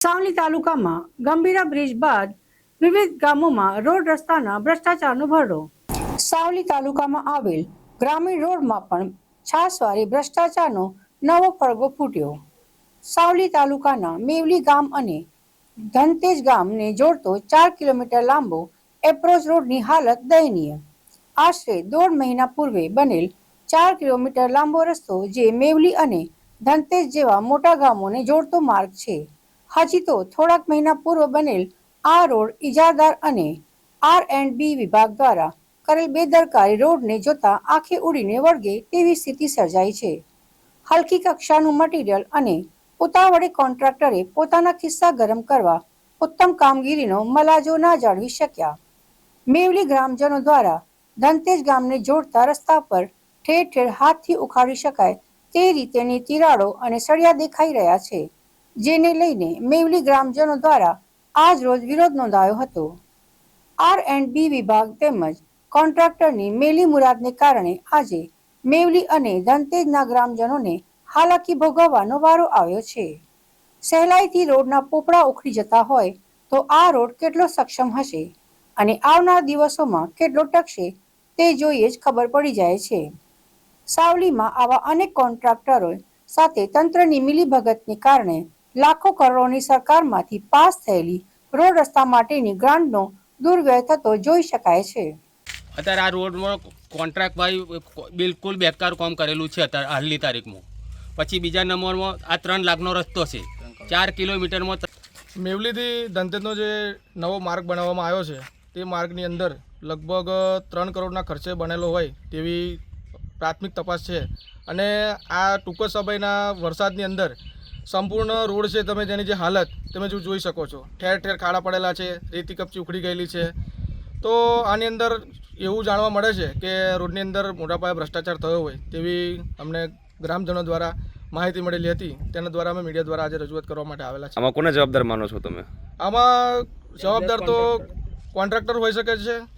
સાવલી તાલુકામાં ગંભીરા બ્રિજ બાદ વિવિધ ગામોમાં રોડ રસ્તાના ભ્રષ્ટાચારનો ભરડો. સાવલી તાલુકામાં આવેલ ગ્રામીણ રોડમાં પણ છાસવારે ભ્રષ્ટાચારનો નવો પડઘો ફૂટ્યો. સાવલી તાલુકાના મેવલી ગામ અને ધનતેજ ગામને જોડતો 4 કિલોમીટર લાંબો એપ્રોચ રોડની હાલત દયનીય. આશરે 1.5 મહિના પૂર્વે બનેલ 4 કિલોમીટર લાંબો રસ્તો જે મેવલી અને ધનતેજ જેવા મોટા ગામોને જોડતો માર્ગ છે. હજી તો થોડાક મહિના પૂર્વ બનેલ આ રોડ ઇજારદાર અને R&B વિભાગ દ્વારા કરેલ બેદરકારી રોડને જોતા આંખે ઉડીને વળગે તેવી સ્થિતિ સર્જાઈ છે. હલકી કક્ષાનું મટીરીયલ અને ઉતાવળે કોન્ટ્રાક્ટરે પોતાના ખિસ્સા ગરમ કરવા ઉત્તમ કામગીરીનો મલાજો ના જાળવી શક્યા. મેવલી ગ્રામજનો દ્વારા ધનતેજ ગામને જોડતા રસ્તા પર ઠેર ઠેર હાથથી ઉખાડી શકાય તે રીતેની તિરાડો અને સળિયા દેખાઈ રહ્યા છે, જેને લઈને મેવલી ગ્રામજનો દ્વારા આજ રોજ વિરોધ નોંધાયો હતો. R&B વિભાગ તેમજ કોન્ટ્રાક્ટરની મેલી મુરાદને કારણે આજે મેવલી અને ધનતેજના ગ્રામજનોને હાલાકી ભોગવવાનો વારો આવ્યો છે. સહેલાઈથી રોડના પોપડા ઉખડી જતા હોય તો આ રોડ કેટલો સક્ષમ હશે અને આવનાર દિવસોમાં કેટલો ટકશે તે જોઈએ જ ખબર પડી જાય છે. સાવલીમાં આવા અનેક કોન્ટ્રાક્ટરો સાથે તંત્રની મિલીભગતને કારણે લાખો કરોડોની સરકારમાંથી પાસ થયેલી રોડ રસ્તા માટેની ગ્રાન્ટનો દુર્વ્યય થતો જોઈ શકાય છે. અત્યારે આ રોડમાં કોન્ટ્રાક્ટ ભાઈ બિલકુલ બેકાર કામ કરેલું છે અત્યારે હાલની તારીખમાં. પછી બીજા નંબરમાં આ 3 લાખનો રસ્તો છે 4 કિલોમીટરમાં. મેવલીથી ધનતેજનો જે નવો માર્ગ બનાવવામાં આવ્યો છે તે માર્ગની અંદર લગભગ 3 કરોડના ખર્ચે બનેલો હોય તેવી પ્રાથમિક તપાસ છે. અને આ ટૂંક સમયના વરસાદની અંદર સંપૂર્ણ રોડ છે, તમે જેની જે હાલત તમે જોઈ શકો છો, ઠેર ઠેર ખાડા પડેલા છે, રેતી કપચી ઉખડી ગયેલી છે. તો આની અંદર એવું જાણવા મળે છે કે રોડની અંદર મોટા પાયે ભ્રષ્ટાચાર થયો હોય તેવી અમને ગ્રામજનો દ્વારા માહિતી મળેલી હતી. તેના દ્વારા અમે મીડિયા દ્વારા આજે રજૂઆત કરવા માટે આવેલા છે. આમાં કોને જવાબદાર માનો છો તમે? આમાં જવાબદાર તો કોન્ટ્રાક્ટર હોઈ શકે છે,